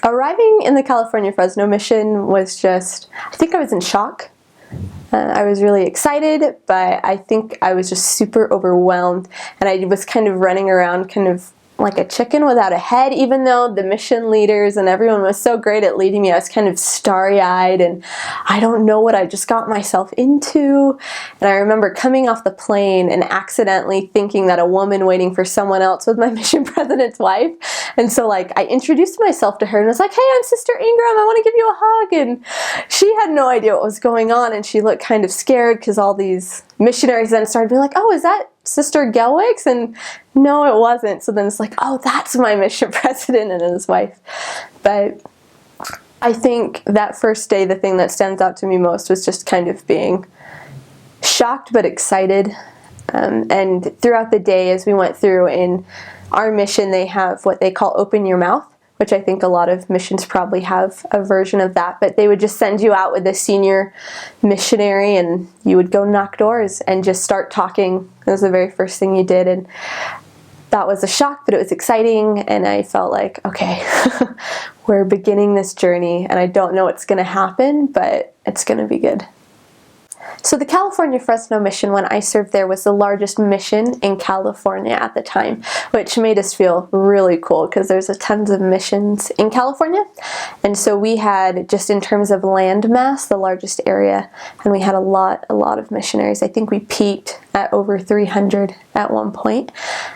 Arriving in the California Fresno mission was just, I think I was in shock. I was really excited, but I think I was just super overwhelmed, and I was kind of running around kind of like a chicken without a head. Even though the mission leaders and everyone was so great at leading me, I was kind of starry-eyed and I don't know what I just got myself into. And I remember coming off the plane and accidentally thinking that a woman waiting for someone else was my mission president's wife. And so like I introduced myself to her and was like, "Hey, I'm Sister Ingram, I want to give you a hug." And she had no idea what was going on, and she looked kind of scared because all these missionaries then started being like, "Oh, is that Sister Gelwix?" And no, it wasn't. So then it's like, oh, that's my mission president and his wife. But I think that first day, the thing that stands out to me most was just kind of being shocked but excited. And throughout the day, as we went through in our mission, they have what they call Open Your Mouth, which I think a lot of missions probably have a version of that, but they would just send you out with a senior missionary and you would go knock doors and just start talking. That was the very first thing you did, and that was a shock, but it was exciting, and I felt like, okay, we're beginning this journey, and I don't know what's going to happen, but it's going to be good. So the California Fresno mission, when I served there, was the largest mission in California at the time, which made us feel really cool because there's a tons of missions in California. And so we had, just in terms of land mass, the largest area, and we had a lot of missionaries. I think we peaked at over 300 at one point.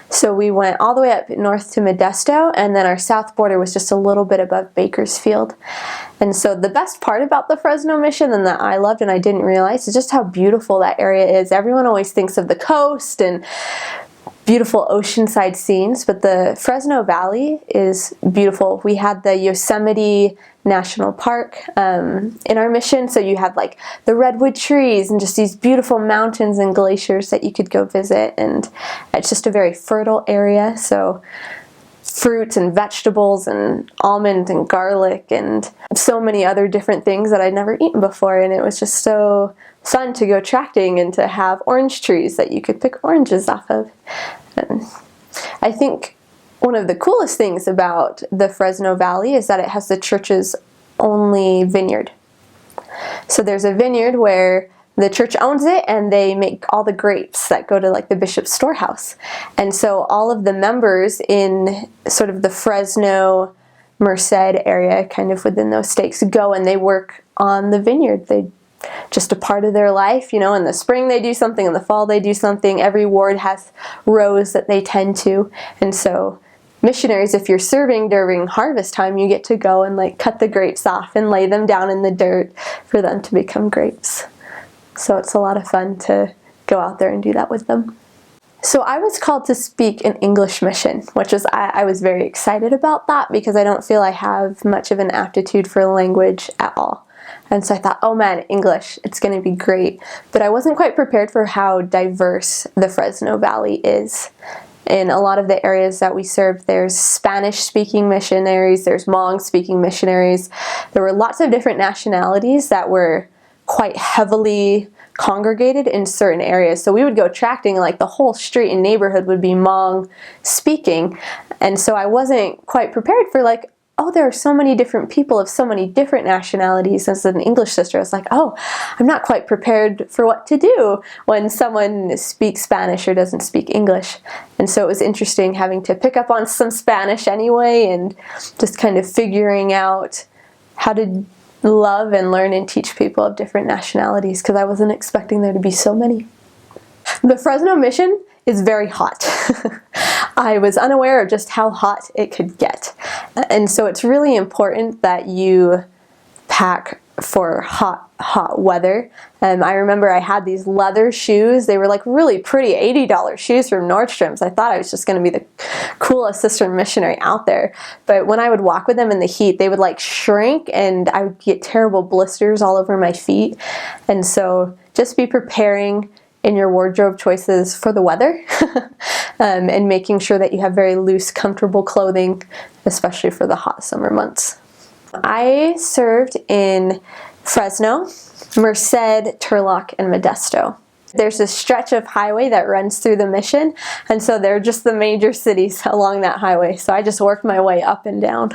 So we went all the way up north to Modesto, and then our south border was just a little bit above Bakersfield. And so the best part about the Fresno mission, and that I loved and I didn't realize, is just how beautiful that area is. Everyone always thinks of the coast and beautiful oceanside scenes, but the Fresno Valley is beautiful. We had the Yosemite National Park in our mission, so you had like the redwood trees and just these beautiful mountains and glaciers that you could go visit, and it's just a very fertile area, so fruits and vegetables and almond and garlic and so many other different things that I'd never eaten before, and it was just so fun to go tracking and to have orange trees that you could pick oranges off of. And I think one of the coolest things about the Fresno Valley is that it has the church's only vineyard. So there's a vineyard where the church owns it, and they make all the grapes that go to like the bishop's storehouse. And so all of the members in sort of the Fresno, Merced area, kind of within those stakes, go and they work on the vineyard. They just a part of their life, you know. In the spring they do something, in the fall they do something. Every ward has rows that they tend to, and so missionaries, if you're serving during harvest time, you get to go and like cut the grapes off and lay them down in the dirt for them to become grapes. So it's a lot of fun to go out there and do that with them. So I was called to speak an English mission, which is, I was very excited about that because I don't feel I have much of an aptitude for language at all. And so I thought, oh man, English, it's going to be great. But I wasn't quite prepared for how diverse the Fresno Valley is. In a lot of the areas that we served, there's Spanish-speaking missionaries, there's Hmong-speaking missionaries. There were lots of different nationalities that were quite heavily congregated in certain areas. So we would go tracting, like the whole street and neighborhood would be Hmong speaking. And so I wasn't quite prepared for like, oh, there are so many different people of so many different nationalities. As an English sister, I was like, oh, I'm not quite prepared for what to do when someone speaks Spanish or doesn't speak English. And so it was interesting having to pick up on some Spanish anyway and just kind of figuring out how to love and learn and teach people of different nationalities, because I wasn't expecting there to be so many. The Fresno mission is very hot. I was unaware of just how hot it could get. And so it's really important that you pack for hot weather. I remember I had these leather shoes. They were like really pretty $80 shoes from Nordstrom's. I thought I was just going to be the coolest sister missionary out there. But when I would walk with them in the heat, they would like shrink and I would get terrible blisters all over my feet. And so just be preparing in your wardrobe choices for the weather and making sure that you have very loose, comfortable clothing, especially for the hot summer months. I served in Fresno, Merced, Turlock, and Modesto. There's a stretch of highway that runs through the mission, and so they're just the major cities along that highway. So I just worked my way up and down.